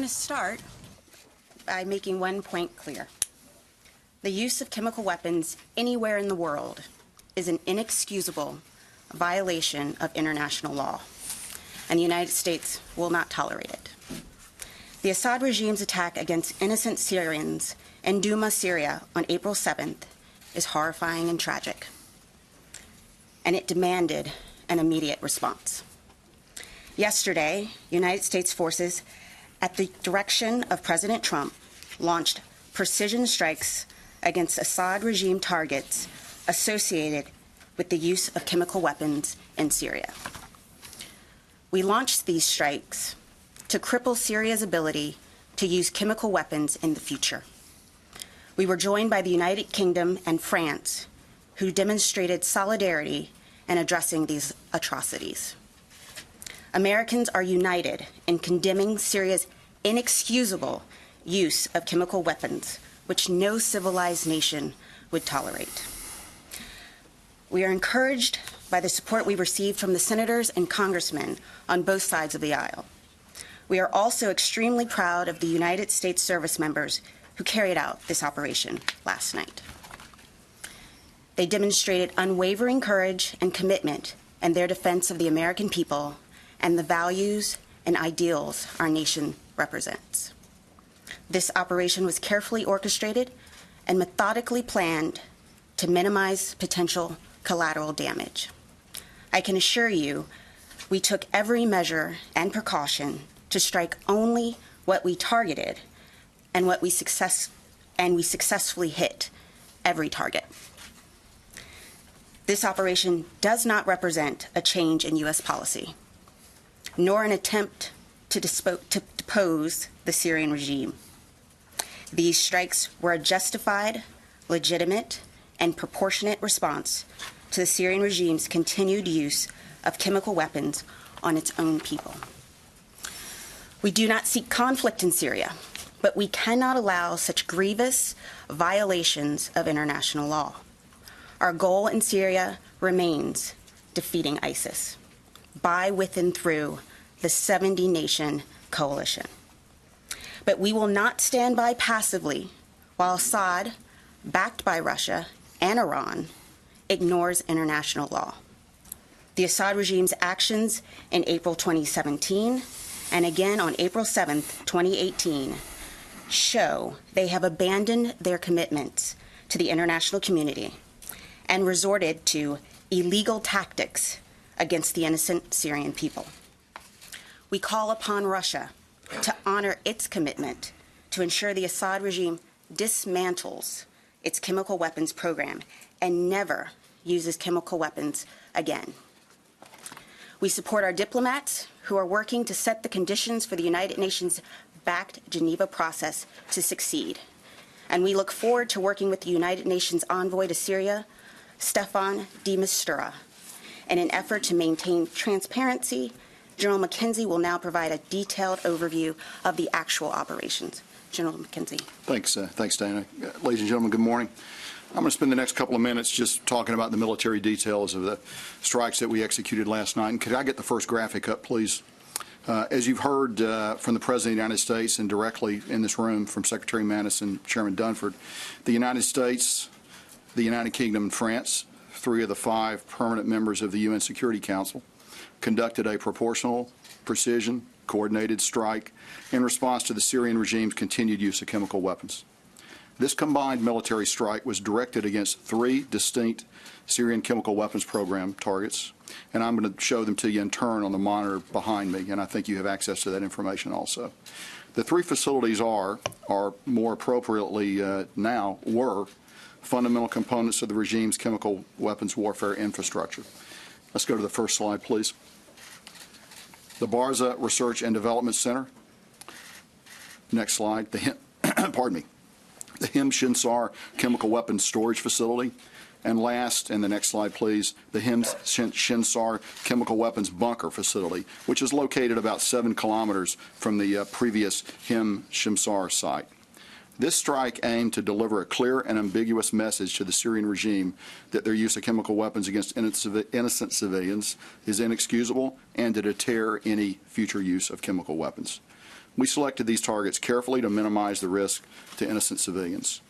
want to start by making one point clear. The use of chemical weapons anywhere in the world is an inexcusable violation of international law, and the United States will not tolerate it. The Assad regime's attack against innocent Syrians in Douma, Syria on April 7th is horrifying and tragic, and it demanded an immediate response. Yesterday, United States forces, at the direction of President Trump, launched precision strikes against Assad regime targets associated with the use of chemical weapons in Syria. We launched these strikes to cripple Syria's ability to use chemical weapons in the future. We were joined by the United Kingdom and France, who demonstrated solidarity in addressing these atrocities. Americans are united in condemning Syria's inexcusable use of chemical weapons, which no civilized nation would tolerate. We are encouraged by the support we received from the senators and congressmen on both sides of the aisle. We are also extremely proud of the United States service members who carried out this operation last night. They demonstrated unwavering courage and commitment in their defense of the American people and the values and ideals our nation represents. This operation was carefully orchestrated and methodically planned to minimize potential collateral damage. I can assure you, we took every measure and precaution to strike only what we targeted and we successfully hit every target. This operation does not represent a change in U.S. policy, nor an attempt to depose the Syrian regime. These strikes were a justified, legitimate, and proportionate response to the Syrian regime's continued use of chemical weapons on its own people. We do not seek conflict in Syria, but we cannot allow such grievous violations of international law. Our goal in Syria remains defeating ISIS by, with, and through the 70-nation coalition. But we will not stand by passively while Assad, backed by Russia and Iran, ignores international law. The Assad regime's actions in April 2017 and again on April 7, 2018, show they have abandoned their commitments to the international community and resorted to illegal tactics against the innocent Syrian people. We call upon Russia to honor its commitment to ensure the Assad regime dismantles its chemical weapons program and never uses chemical weapons again. We support our diplomats who are working to set the conditions for the United Nations-backed Geneva process to succeed. And we look forward to working with the United Nations envoy to Syria, Staffan de Mistura, in an effort to maintain transparency. General McKenzie will now provide a detailed overview of the actual operations. General McKenzie. Thanks, Dana. Ladies and gentlemen, good morning. I'm going to spend the next couple of minutes just talking about the military details of the strikes that we executed last night. And could I get the first graphic up, please? As you've heard from the President of the United States and directly in this room from Secretary Mattis and Chairman Dunford, the United States, the United Kingdom, and France, 3 of the 5 permanent members of the UN Security Council, conducted a proportional, precision, coordinated strike in response to the Syrian regime's continued use of chemical weapons. This combined military strike was directed against 3 distinct Syrian chemical weapons program targets, and I'm going to show them to you in turn on the monitor behind me, and I think you have access to that information also. The 3 facilities are more appropriately now, were fundamental components of the regime's chemical weapons warfare infrastructure. Let's go to the first slide, please. The Barza Research and Development Center. Next slide. Pardon me. The Him Shinsar Chemical Weapons Storage Facility. And last, and the next slide, please, the Him Shinsar Chemical Weapons Bunker Facility, which is located about 7 kilometers from the previous Him Shinsar site. This strike aimed to deliver a clear and ambiguous message to the Syrian regime that their use of chemical weapons against innocent civilians is inexcusable and to deter any future use of chemical weapons. We selected these targets carefully to minimize the risk to innocent civilians.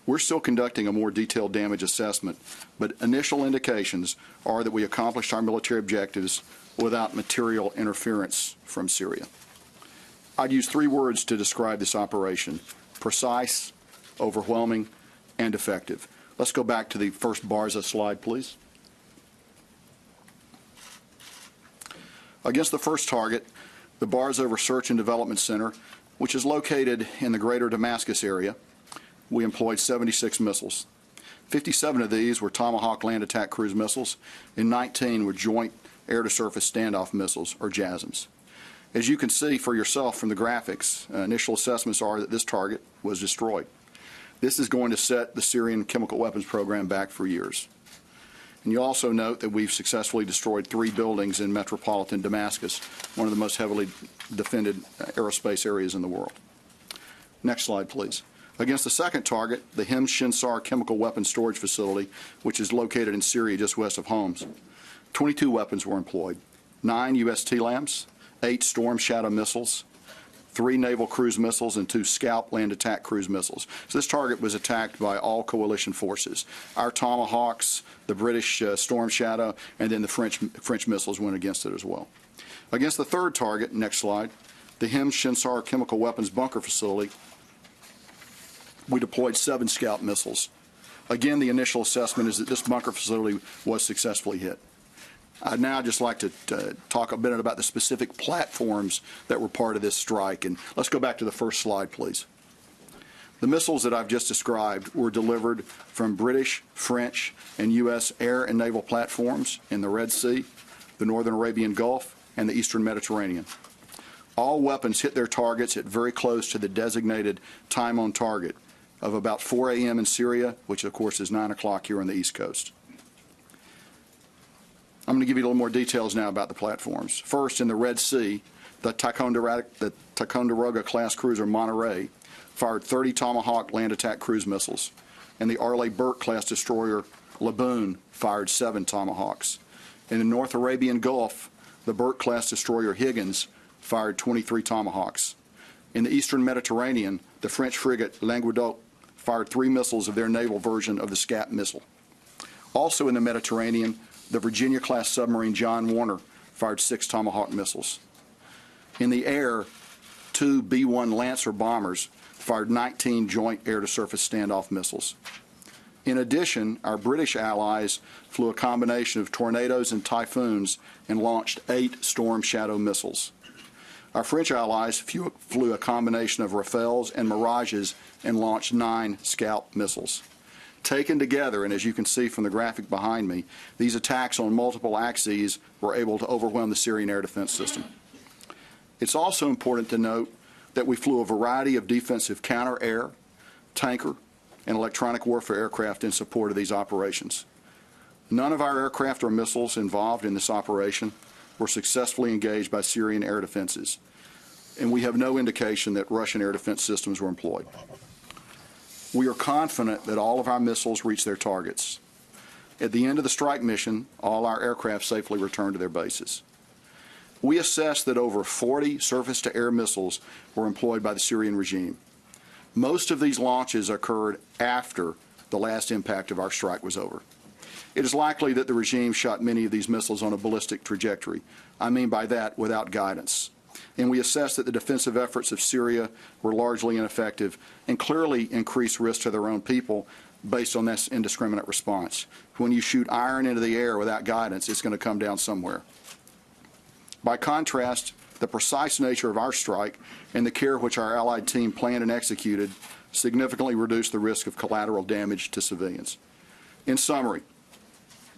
We're still conducting a more detailed damage assessment, but initial indications are that we accomplished our military objectives without material interference from Syria. I'd use 3 words to describe this operation: precise, overwhelming, and effective. Let's go back to the first Barza slide, please. Against the first target, the Barza Research and Development Center, which is located in the greater Damascus area, we employed 76 missiles. 57 of these were Tomahawk land attack cruise missiles, and 19 were joint air-to-surface standoff missiles, or JASSMs. As you can see for yourself from the graphics, initial assessments are that this target was destroyed. This is going to set the Syrian chemical weapons program back for years. And you also note that we've successfully destroyed 3 buildings in metropolitan Damascus, one of the most heavily defended aerospace areas in the world. Next slide, please. Against the second target, the Hem Shinsar chemical weapons storage facility, which is located in Syria just west of Homs, 22 weapons were employed: 9 U.S. TLAMs, 8 Storm Shadow missiles, 3 naval cruise missiles, and 2 Scalp land attack cruise missiles. So this target was attacked by all coalition forces. Our Tomahawks, the British Storm Shadow, and then the French missiles went against it as well. Against the third target, next slide, the Hem Shinsar chemical weapons bunker facility, we deployed 7 Scalp missiles. Again, the initial assessment is that this bunker facility was successfully hit. I'd now just like to talk a bit about the specific platforms that were part of this strike. And let's go back to the first slide, please. The missiles that I've just described were delivered from British, French, and U.S. air and naval platforms in the Red Sea, the Northern Arabian Gulf, and the Eastern Mediterranean. All weapons hit their targets at very close to the designated time on target of about 4 a.m. in Syria, which of course is 9 o'clock here on the East Coast. I'm going to give you a little more details now about the platforms. First, in the Red Sea, the Ticonderoga class cruiser Monterey fired 30 Tomahawk land attack cruise missiles, and the Arleigh Burke class destroyer Laboon fired 7 Tomahawks. In the North Arabian Gulf, the Burke class destroyer Higgins fired 23 Tomahawks. In the Eastern Mediterranean, the French frigate Languedoc fired 3 missiles of their naval version of the Scap missile. Also in the Mediterranean, the Virginia-class submarine John Warner fired 6 Tomahawk missiles. In the air, 2 B-1 Lancer bombers fired 19 joint air-to-surface standoff missiles. In addition, our British allies flew a combination of Tornadoes and Typhoons and launched 8 Storm Shadow missiles. Our French allies flew a combination of Rafales and Mirages and launched 9 Scalp missiles. Taken together, and as you can see from the graphic behind me, these attacks on multiple axes were able to overwhelm the Syrian air defense system. It's also important to note that we flew a variety of defensive counter-air, tanker, and electronic warfare aircraft in support of these operations. None of our aircraft or missiles involved in this operation were successfully engaged by Syrian air defenses, and we have no indication that Russian air defense systems were employed. We are confident that all of our missiles reached their targets. At the end of the strike mission, all our aircraft safely returned to their bases. We assessed that over 40 surface-to-air missiles were employed by the Syrian regime. Most of these launches occurred after the last impact of our strike was over. It is likely that the regime shot many of these missiles on a ballistic trajectory. I mean by that, without guidance. And we assessed that the defensive efforts of Syria were largely ineffective and clearly increased risk to their own people based on this indiscriminate response. When you shoot iron into the air without guidance, it's going to come down somewhere. By contrast, the precise nature of our strike and the care which our allied team planned and executed significantly reduced the risk of collateral damage to civilians. In summary,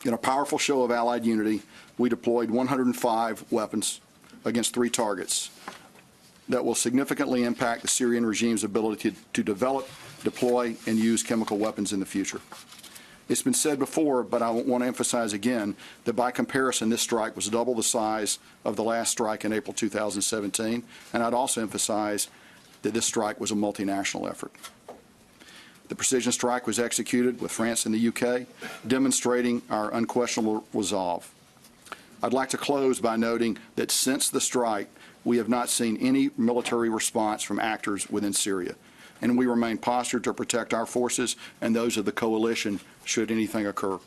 in a powerful show of allied unity, we deployed 105 weapons against 3 targets that will significantly impact the Syrian regime's ability to develop, deploy, and use chemical weapons in the future. It's been said before, but I want to emphasize again that by comparison, this strike was double the size of the last strike in April 2017, and I'd also emphasize that this strike was a multinational effort. The precision strike was executed with France and the UK, demonstrating our unquestionable resolve. I'd like to close by noting that since the strike, we have not seen any military response from actors within Syria, and we remain postured to protect our forces and those of the coalition should anything occur.